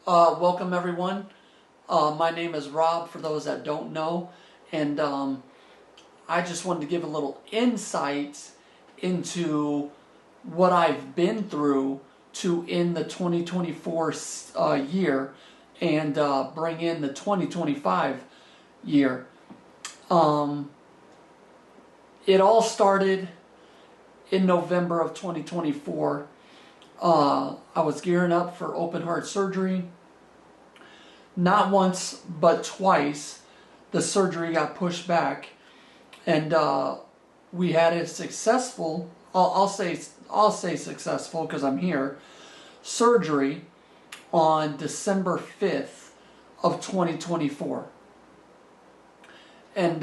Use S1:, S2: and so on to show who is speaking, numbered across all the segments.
S1: Welcome everyone. My name is Rob, for those that don't know, and I just wanted to give a little insight into what I've been through to end the 2024 year and bring in the 2025 year. It all started in November of 2024. I was gearing up for open heart surgery. Not once, but twice, the surgery got pushed back, and we had a successful, I'll say successful because I'm here, surgery on December 5th of 2024. And,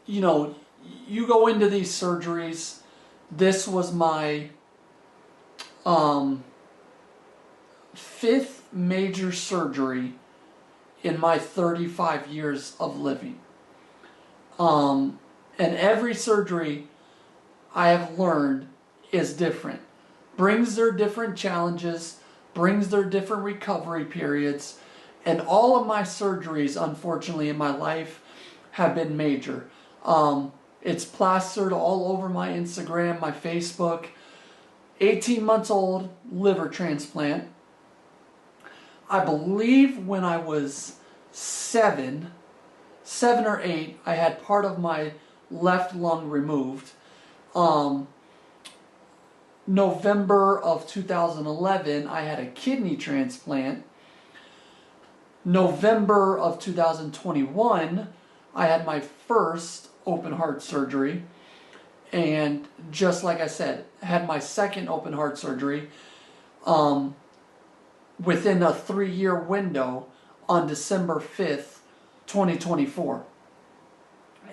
S1: you go into these surgeries. This was my fifth major surgery in my 35 years of living. And every surgery I have learned is different. Brings their different challenges, brings their different recovery periods, and all of my surgeries, unfortunately, in my life have been major. It's plastered all over my Instagram, my Facebook. 18 months old, liver transplant. I believe when I was seven or eight, I had part of my left lung removed. November of 2011, I had a kidney transplant. November of 2021, I had my first open heart surgery. And just like I said, had my second open heart surgery within a 3-year window on December 5th, 2024.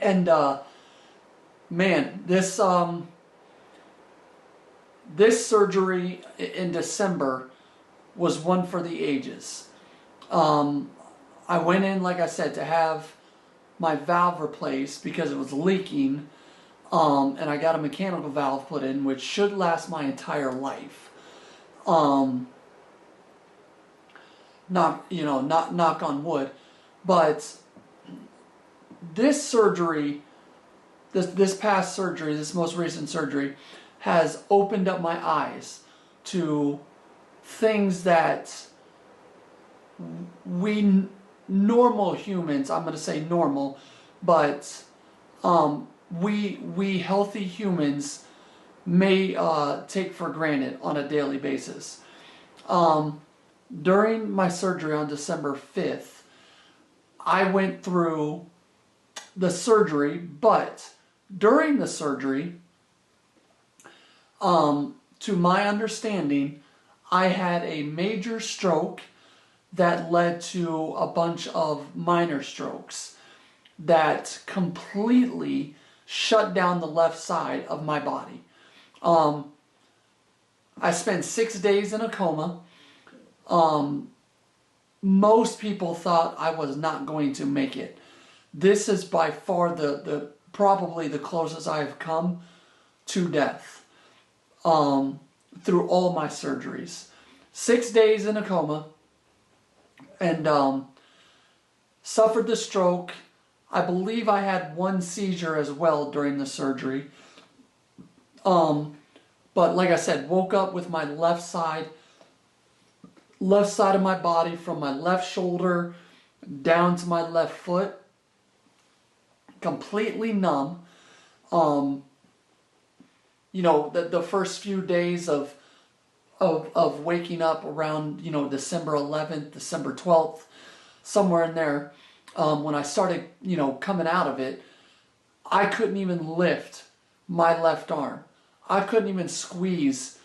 S1: And man, this surgery in December was one for the ages. I went in, like I said, to have my valve replaced because it was leaking. And I got a mechanical valve put in, which should last my entire life. Knock on wood. But this surgery, this past surgery, this most recent surgery, has opened up my eyes to things that we normal humans, I'm going to say normal, but we healthy humans may take for granted on a daily basis. During my surgery on December 5th, I went through the surgery, but during the surgery, to my understanding, I had a major stroke that led to a bunch of minor strokes that completely shut down the left side of my body. I spent 6 days in a coma. Most people thought I was not going to make it. This is by far the probably the closest I have come to death through all my surgeries. 6 days in a coma, and suffered the stroke. I believe I had one seizure as well during the surgery. But like I said, woke up with my left side of my body, from my left shoulder down to my left foot, completely numb. The first few days of waking up around, December 11th, December 12th, somewhere in there, when I started, coming out of it, I couldn't even lift my left arm. I couldn't even squeeze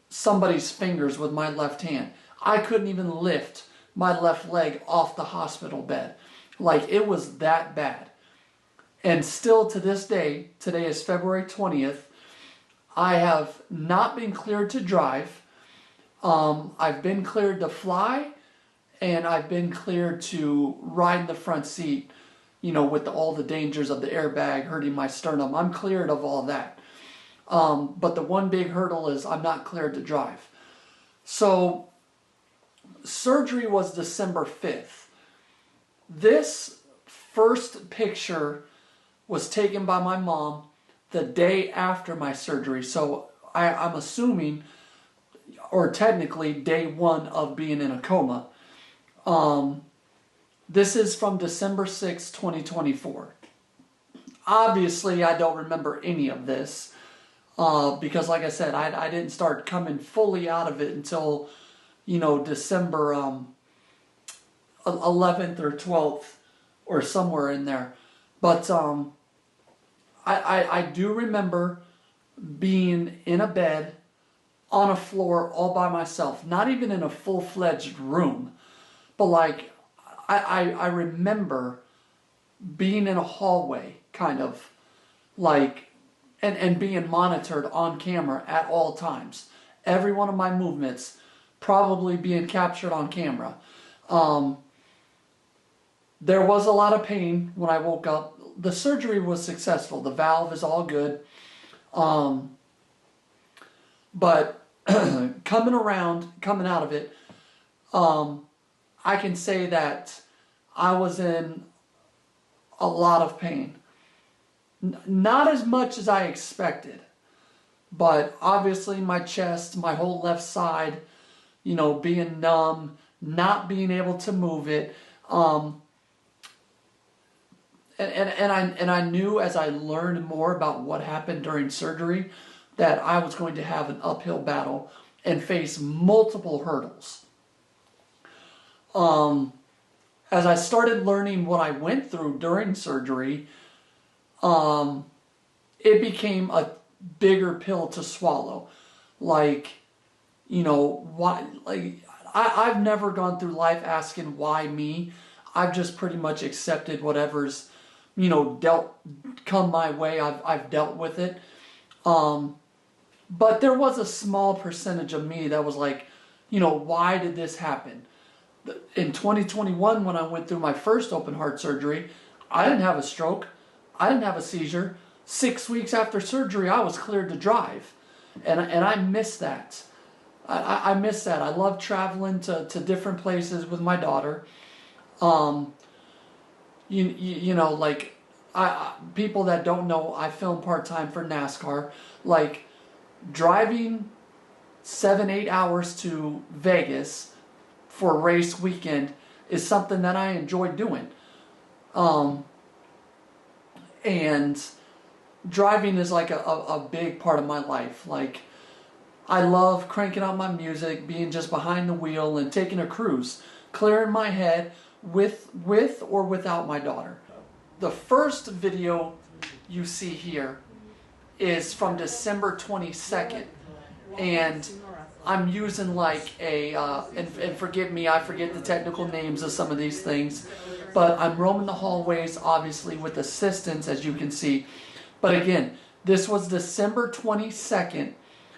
S1: somebody's fingers with my left hand. I couldn't even lift my left leg off the hospital bed. Like, it was that bad. And still to this day, today is February 20th, I have not been cleared to drive. I've been cleared to fly, and I've been cleared to ride in the front seat, with all the dangers of the airbag hurting my sternum. I'm cleared of all that. But the one big hurdle is I'm not cleared to drive. So surgery was December 5th. This first picture was taken by my mom the day after my surgery. So I'm assuming, or technically, day 1 of being in a coma. This is from December 6, 2024. Obviously, I don't remember any of this because, like I said, I didn't start coming fully out of it until, December 11th or 12th or somewhere in there. But I do remember being in a bed on a floor all by myself, not even in a full-fledged room, but like I remember being in a hallway, kind of like, and being monitored on camera at all times. Every one of my movements probably being captured on camera. There was a lot of pain when I woke up. The surgery was successful. The valve is all good. But coming out of it, I can say that I was in a lot of pain. Not as much as I expected, but obviously my chest, my whole left side, being numb, not being able to move it. And I knew as I learned more about what happened during surgery that I was going to have an uphill battle and face multiple hurdles. As I started learning what I went through during surgery, it became a bigger pill to swallow. Like, why? Like, I've never gone through life asking why me. I've just pretty much accepted whatever's, come my way. I've dealt with it. But there was a small percentage of me that was like, why did this happen? In 2021, when I went through my first open heart surgery, I didn't have a stroke. I didn't have a seizure. 6 weeks after surgery, I was cleared to drive. And I miss that. I miss that. I love traveling to different places with my daughter. People that don't know, I film part-time for NASCAR. Like, driving 7-8 hours to Vegas for a race weekend is something that I enjoy doing. And driving is like a big part of my life. Like, I love cranking out my music, being just behind the wheel and taking a cruise, clearing my head with or without my daughter. The first video you see here is from December 22nd. And I'm using like and forgive me, I forget the technical names of some of these things, but I'm roaming the hallways, obviously, with assistance, as you can see. But again, this was December 22nd,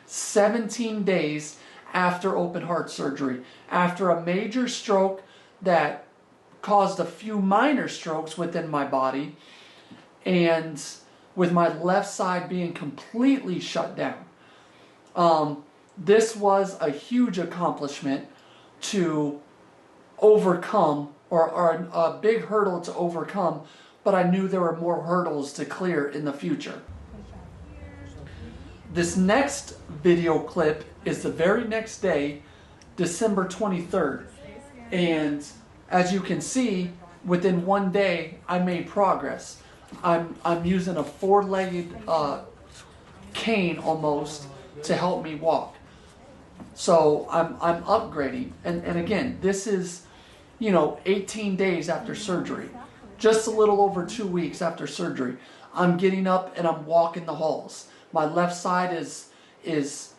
S1: 17 days after open heart surgery, after a major stroke that caused a few minor strokes within my body, and with my left side being completely shut down. This was a huge accomplishment to overcome, or a big hurdle to overcome, but I knew there were more hurdles to clear in the future. This next video clip is the very next day, December 23rd. And as you can see, within one day, I made progress. I'm using a four-legged cane almost to help me walk. So I'm upgrading. And again, this is, 18 days after surgery. Just a little over 2 weeks after surgery. I'm getting up and I'm walking the halls. My left side is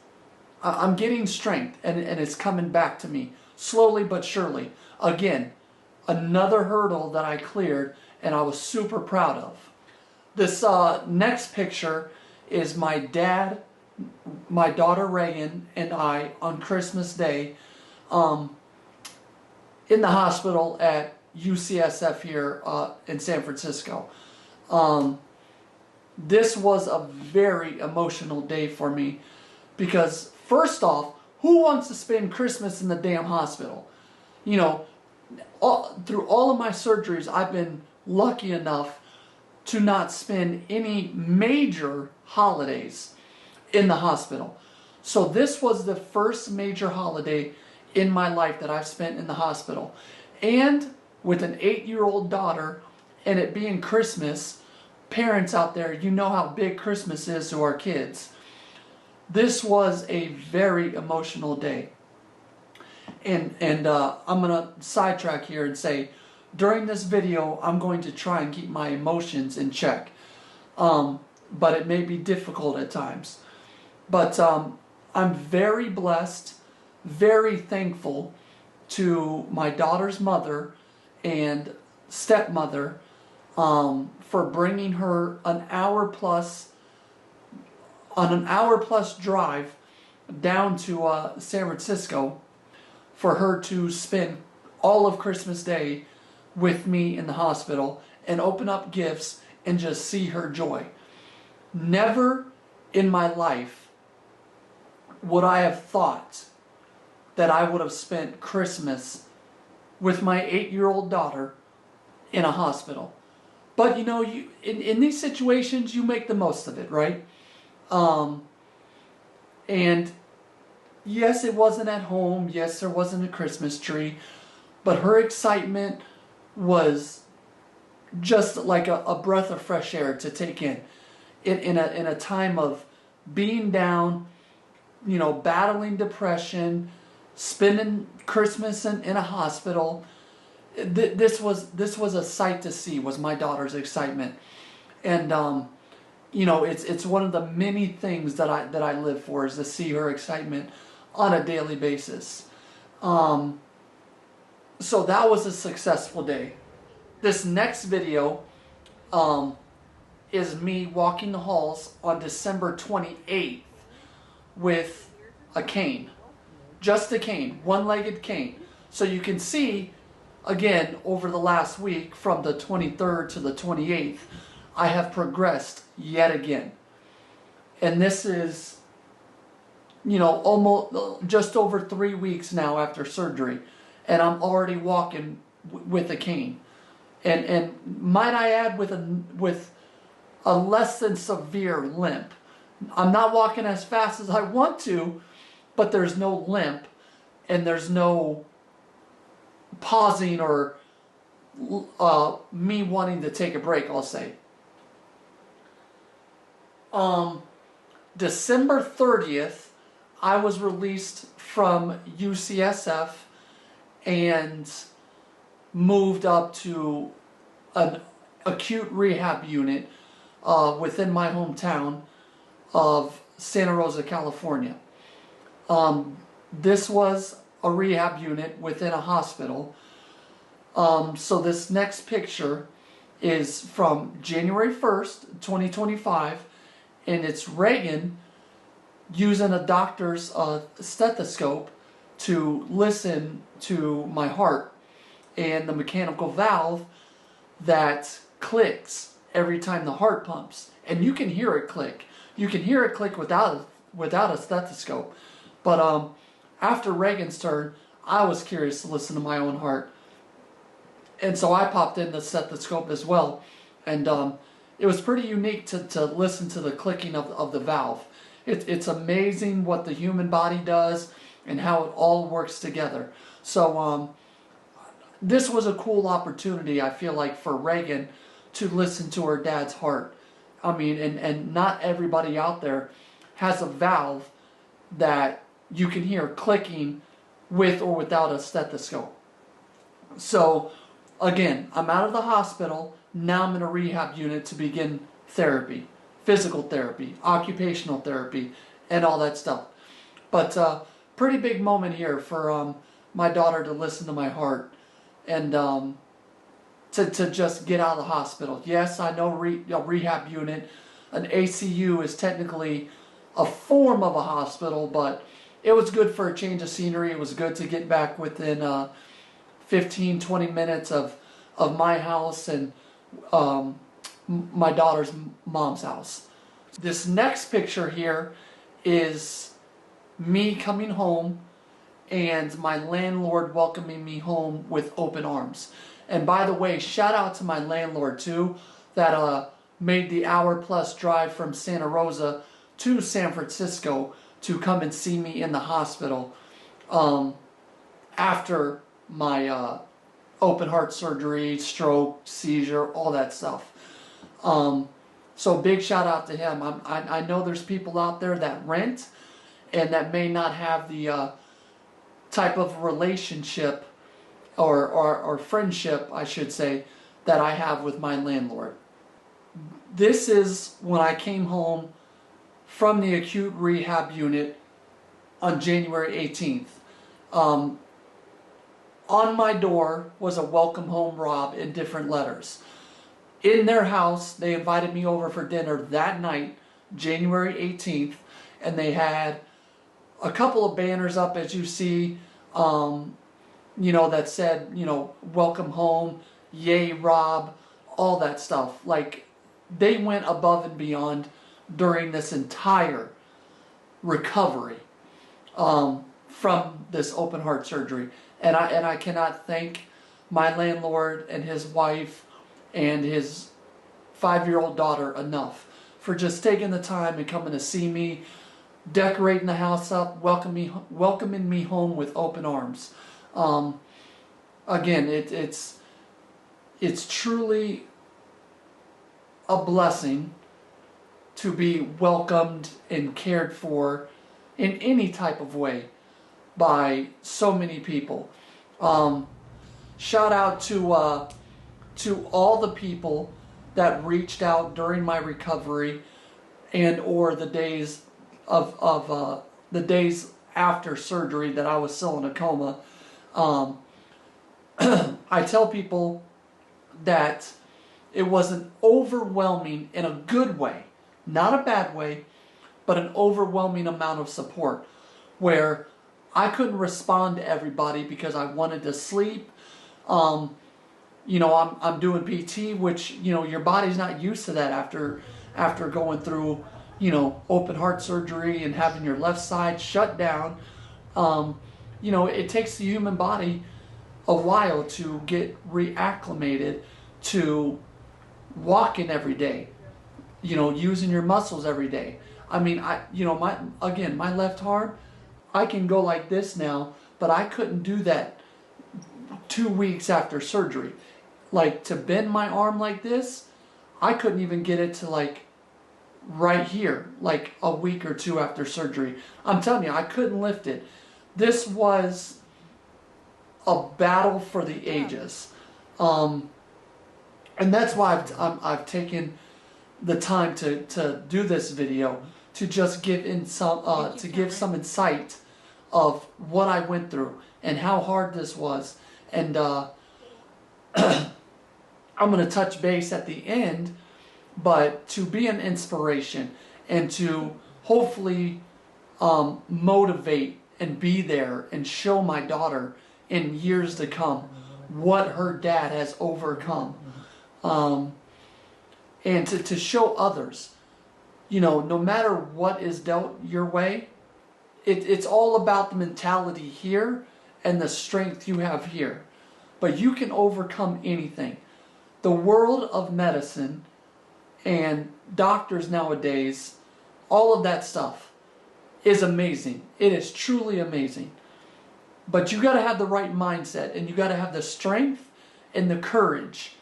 S1: I'm getting strength, and it's coming back to me slowly but surely. Again, another hurdle that I cleared and I was super proud of. This next picture is my dad, my daughter Reagan, and I on Christmas Day in the hospital at UCSF here in San Francisco. This was a very emotional day for me because, first off, who wants to spend Christmas in the damn hospital? you know, through all of my surgeries, I've been lucky enough to not spend any major holidays in the hospital. So this was the first major holiday in my life that I've spent in the hospital. And with an 8-year-old daughter, and it being Christmas, parents out there, you know how big Christmas is to our kids. This was a very emotional day. And I'm going to sidetrack here and say, during this video, I'm going to try and keep my emotions in check. But it may be difficult at times. But I'm very blessed, very thankful to my daughter's mother and stepmother for bringing her on an hour plus drive down to San Francisco for her to spend all of Christmas Day with me in the hospital and open up gifts and just see her joy. Never in my life would I have thought that I would have spent Christmas with my 8-year-old daughter in a hospital. But you know, in these situations, you make the most of it, right? And yes, it wasn't at home. Yes, there wasn't a Christmas tree. But her excitement was just like a breath of fresh air to take in. In a time of being down, you know, battling depression, spending Christmas in a hospital. This was a sight to see, was my daughter's excitement. And you know, it's one of the many things that I live for, is to see her excitement on a daily basis. So that was a successful day. This next video is me walking the halls on December 28th with a cane. Just a cane, one-legged cane. So you can see, again, over the last week, from the 23rd to the 28th, I have progressed yet again. And this is, you know, almost just over 3 weeks now after surgery, and I'm already walking with a cane. And might I add, with a less than severe limp. I'm not walking as fast as I want to, but there's no limp, and there's no pausing or me wanting to take a break, I'll say. December 30th, I was released from UCSF and moved up to an acute rehab unit within my hometown of Santa Rosa, California. This was a rehab unit within a hospital. So this next picture is from January 1st, 2025, and it's Reagan using a doctor's stethoscope to listen to my heart and the mechanical valve that clicks every time the heart pumps. And you can hear it click. You can hear it click without a stethoscope. But after Reagan's turn, I was curious to listen to my own heart. And so I popped in the stethoscope as well. And it was pretty unique to listen to the clicking of the valve. It's amazing what the human body does and how it all works together. So this was a cool opportunity, I feel like, for Reagan to listen to her dad's heart. I mean, and not everybody out there has a valve that you can hear clicking with or without a stethoscope. So again, I'm out of the hospital. Now I'm in a rehab unit to begin therapy, physical therapy, occupational therapy, and all that stuff. But pretty big moment here for my daughter to listen to my heart and to just get out of the hospital. Yes, I know a rehab unit, an ACU is technically a form of a hospital, but it was good for a change of scenery. It was good to get back within 15, 20 minutes of my house and my daughter's mom's house. This next picture here is me coming home and my landlord welcoming me home with open arms. And by the way, shout out to my landlord too, that made the hour-plus drive from Santa Rosa to San Francisco to come and see me in the hospital after my open heart surgery, stroke, seizure, all that stuff. So big shout out to him. I know there's people out there that rent and that may not have the type of relationship or friendship, I should say, that I have with my landlord. This is when I came home from the acute rehab unit on January 18th. On my door was a welcome home, Rob, in different letters. In their house, they invited me over for dinner that night, January 18th, and they had a couple of banners up, as you see, that said, welcome home, yay, Rob, all that stuff. Like, they went above and beyond during this entire recovery from this open heart surgery. And I cannot thank my landlord and his wife and his 5-year-old daughter enough for just taking the time and coming to see me, decorating the house up, welcoming me home with open arms. Again, it's truly a blessing to be welcomed and cared for in any type of way by so many people. Shout out to all the people that reached out during my recovery and or the days of the days after surgery that I was still in a coma. I tell people that it was an overwhelming, in a good way, not a bad way, but an overwhelming amount of support, where I couldn't respond to everybody because I wanted to sleep. I'm doing PT, which, your body's not used to that after going through, open heart surgery and having your left side shut down. It takes the human body a while to get reacclimated to walking every day, using your muscles every day. I mean, my left arm, I can go like this now, but I couldn't do that 2 weeks after surgery. Like, to bend my arm like this, I couldn't even get it to like right here, like a week or two after surgery. I'm telling you, I couldn't lift it. This was a battle for the ages. And that's why I've taken the time to do this video, to just give some insight of what I went through and how hard this was. And I'm going to touch base at the end, but to be an inspiration and to hopefully motivate and be there and show my daughter in years to come what her dad has overcome. And to show others, no matter what is dealt your way, it's all about the mentality here and the strength you have here. But you can overcome anything. The world of medicine and doctors nowadays, all of that stuff is amazing. It is truly amazing. But you got to have the right mindset, and you got to have the strength and the courage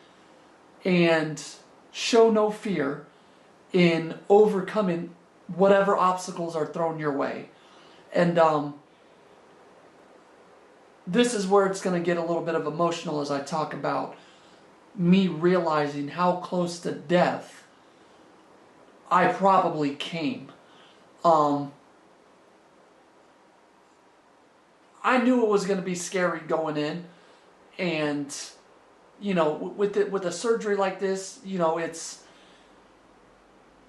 S1: and show no fear in overcoming whatever obstacles are thrown your way. And this is where it's going to get a little bit of emotional as I talk about me realizing how close to death I probably came. I knew it was going to be scary going in, and with a surgery like this, it's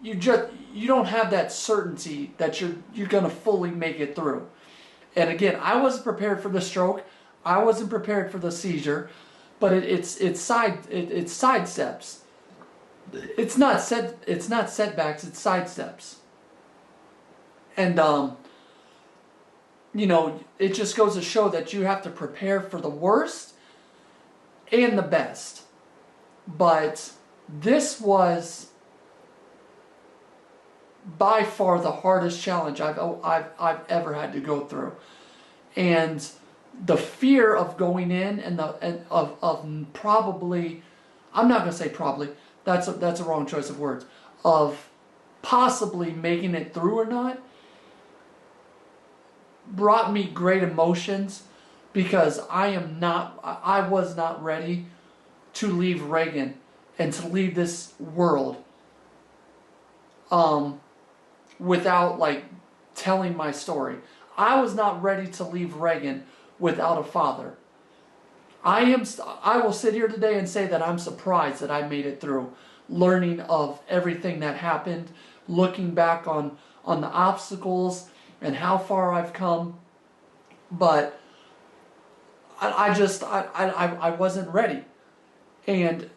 S1: you don't have that certainty that you're going to fully make it through. And again, I wasn't prepared for the stroke. I wasn't prepared for the seizure, but it's sidesteps. It's not setbacks. It's sidesteps. And it just goes to show that you have to prepare for the worst and the best. But this was by far the hardest challenge I've ever had to go through. And the fear of going in and of probably, I'm not going to say probably, that's a wrong choice of words, of possibly making it through or not, brought me great emotions, because I was not ready to leave Reagan and to leave this world without like telling my story. I was not ready to leave Reagan without a father. I will sit here today and say that I'm surprised that I made it through, learning of everything that happened, looking back on the obstacles and how far I've come. But I wasn't ready. And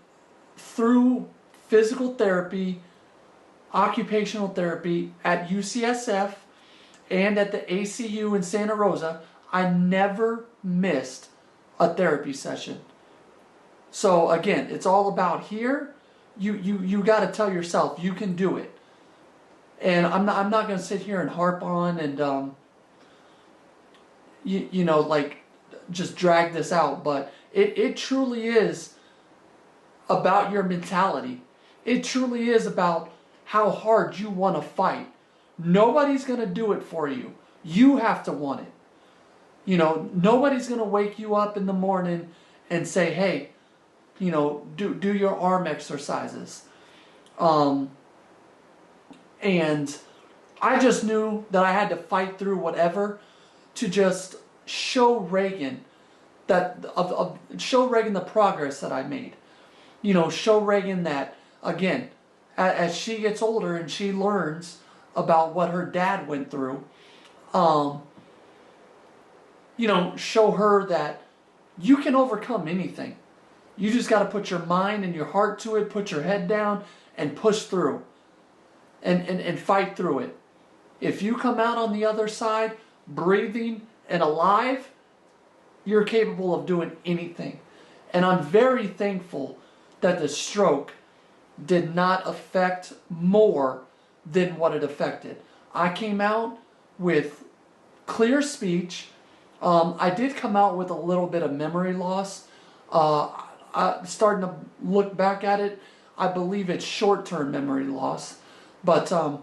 S1: through physical therapy, occupational therapy at UCSF and at the ACU in Santa Rosa, I never missed a therapy session. So again, it's all about here. You got to tell yourself you can do it. And I'm not going to sit here and harp on and like just drag this out, but it truly is about your mentality. It truly is about how hard you want to fight. Nobody's going to do it for you. You have to want it. Nobody's going to wake you up in the morning and say, hey, do your arm exercises. And I just knew that I had to fight through whatever to just show Reagan show Reagan the progress that I made. Show Reagan that, again, as she gets older and she learns about what her dad went through, show her that you can overcome anything. You just got to put your mind and your heart to it, put your head down, and push through. And fight through it. If you come out on the other side breathing and alive, you're capable of doing anything. And I'm very thankful that the stroke did not affect more than what it affected. I came out with clear speech. I did come out with a little bit of memory loss. Starting to look back at it, I believe it's short-term memory loss. But, I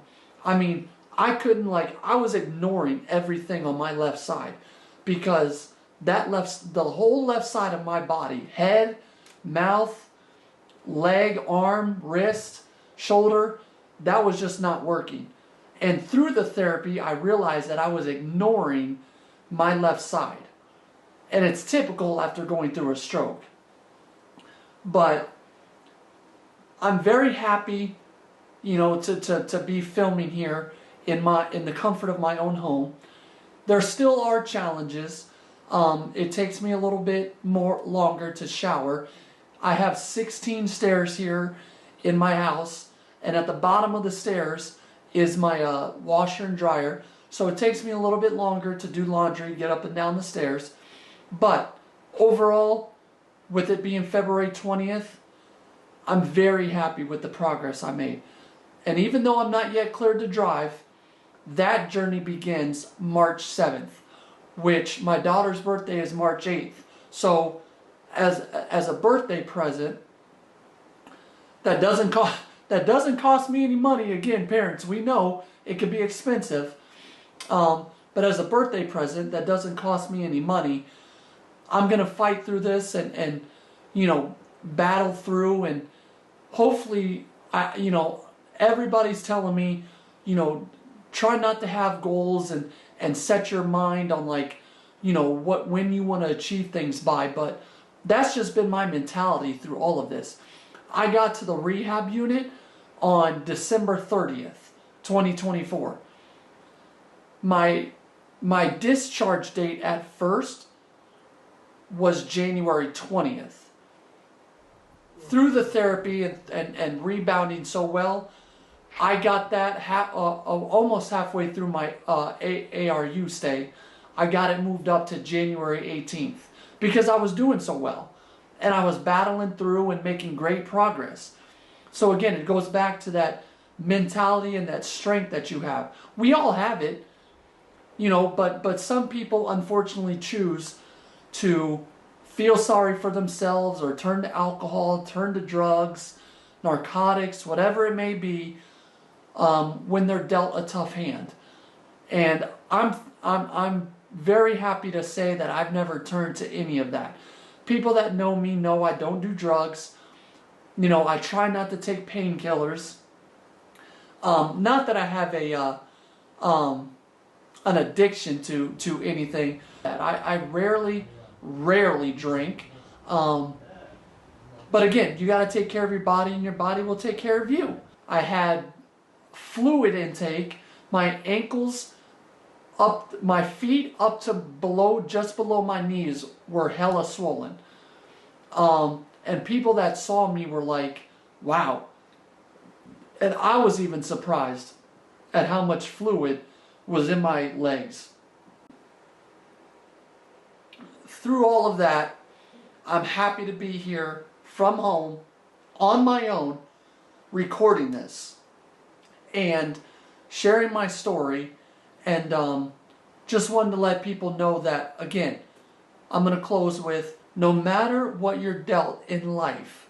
S1: was ignoring everything on my left side, because the whole left side of my body, head, mouth, leg, arm, wrist, shoulder, that was just not working. And through the therapy, I realized that I was ignoring my left side. And it's typical after going through a stroke. But I'm very happy, to be filming here in the comfort of my own home. There still are challenges. It takes me a little bit more longer to shower. I have 16 stairs here in my house, and at the bottom of the stairs is my washer and dryer. So it takes me a little bit longer to do laundry, get up and down the stairs. But overall, with it being February 20th, I'm very happy with the progress I made. And even though I'm not yet cleared to drive, that journey begins March 7th, which my daughter's birthday is March 8th. So as a birthday present, that doesn't cost me any money. Again, parents, we know it can be expensive. But as a birthday present, that doesn't cost me any money. I'm going to fight through this and battle through, and hopefully, everybody's telling me, try not to have goals and set your mind on when you want to achieve things by. But that's just been my mentality through all of this. I got to the rehab unit on December 30th, 2024. My discharge date at first was January 20th. Through the therapy and rebounding so well, I got that almost halfway through my ARU stay. I got it moved up to January 18th because I was doing so well. And I was battling through and making great progress. So again, it goes back to that mentality and that strength that you have. We all have it, you know, but some people unfortunately choose to feel sorry for themselves or turn to alcohol, turn to drugs, narcotics, whatever it may be, when they're dealt a tough hand. And I'm very happy to say that I've never turned to any of that. People that know me know I don't do drugs. You know, I try not to take painkillers. Not that I have an addiction to anything. I rarely drink. But again, you got to take care of your body, and your body will take care of you. I had fluid intake. My ankles up, my feet up to just below my knees were hella swollen. And people that saw me were like, wow. And I was even surprised at how much fluid was in my legs. Through all of that, I'm happy to be here from home, on my own, recording this and sharing my story, and just wanted to let people know that, again, I'm going to close with, no matter what you're dealt in life,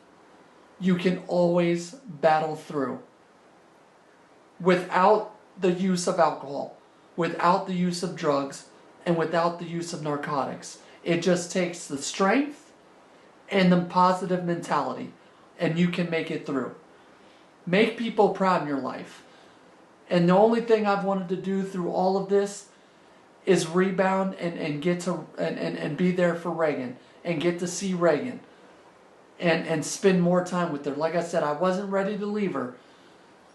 S1: you can always battle through. Without the use of alcohol, without the use of drugs, and without the use of narcotics. It just takes the strength and the positive mentality, and you can make it through. Make people proud in your life. And the only thing I've wanted to do through all of this is rebound and get to and be there for Reagan, and get to see Reagan and spend more time with her. Like I said, I wasn't ready to leave her.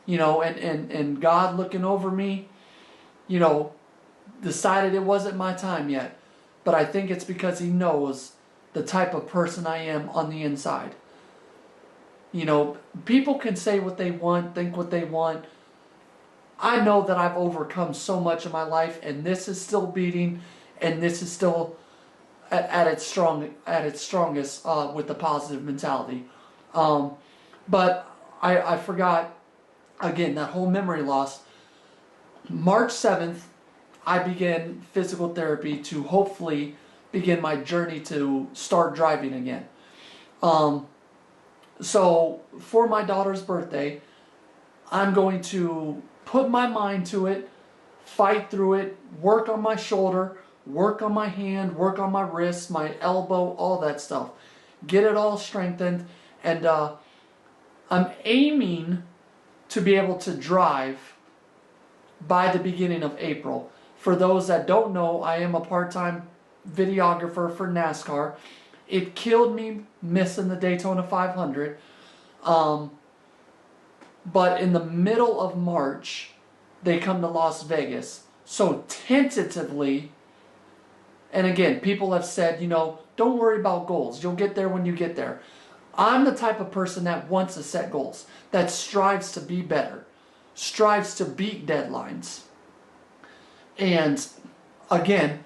S1: You know, and God looking over me, you know, decided it wasn't my time yet. But I think it's because He knows the type of person I am on the inside. You know, people can say what they want, think what they want. I know that I've overcome so much in my life, and this is still beating, and this is still at its strongest with the positive mentality. But I forgot, again, that whole memory loss. March 7th, I began physical therapy to hopefully begin my journey to start driving again. So for my daughter's birthday, I'm going to put my mind to it, fight through it, work on my shoulder, work on my hand, work on my wrist, my elbow, all that stuff. Get it all strengthened, and I'm aiming to be able to drive by the beginning of April. For those that don't know, I am a part-time videographer for NASCAR. It killed me missing the Daytona 500. But in the middle of March, they come to Las Vegas. So tentatively, and again, people have said, you know, don't worry about goals. You'll get there when you get there. I'm the type of person that wants to set goals, that strives to be better, strives to beat deadlines. And again,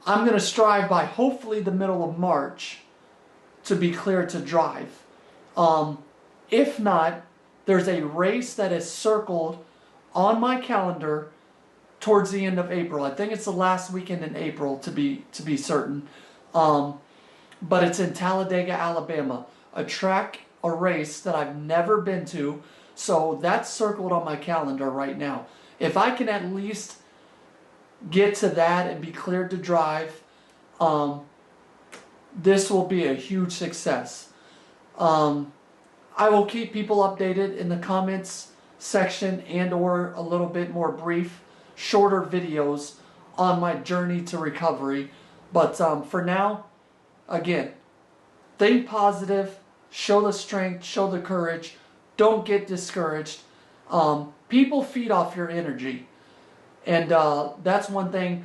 S1: I'm going to strive by hopefully the middle of March to be clear to drive. If not, there's a race that is circled on my calendar towards the end of April. I think it's the last weekend in April to be certain. But it's in Talladega, Alabama. A race that I've never been to. So that's circled on my calendar right now. If I can at least get to that and be cleared to drive, this will be a huge success. I will keep people updated in the comments section, and or a little bit more brief, shorter videos on my journey to recovery. But for now, again, think positive, show the strength, show the courage, don't get discouraged. People feed off your energy. And that's one thing,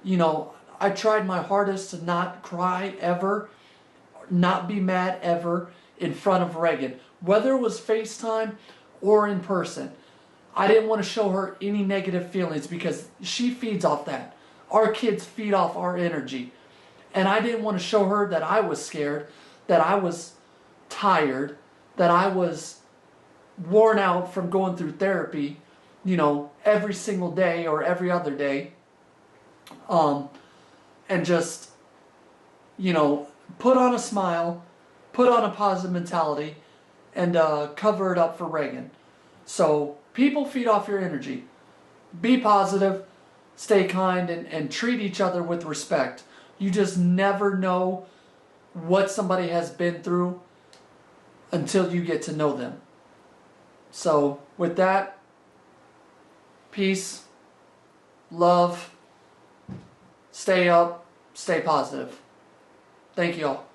S1: you know, I tried my hardest to not cry ever, not be mad ever in front of Reagan. Whether it was FaceTime or in person. I didn't want to show her any negative feelings because she feeds off that. Our kids feed off our energy. And I didn't want to show her that I was scared, that I was tired, that I was worn out from going through therapy, every single day or every other day. And just, put on a smile, put on a positive mentality, and cover it up for Reagan. So people feed off your energy. Be positive, stay kind, and treat each other with respect. You just never know what somebody has been through until you get to know them. So with that, peace, love, stay up, stay positive. Thank you all.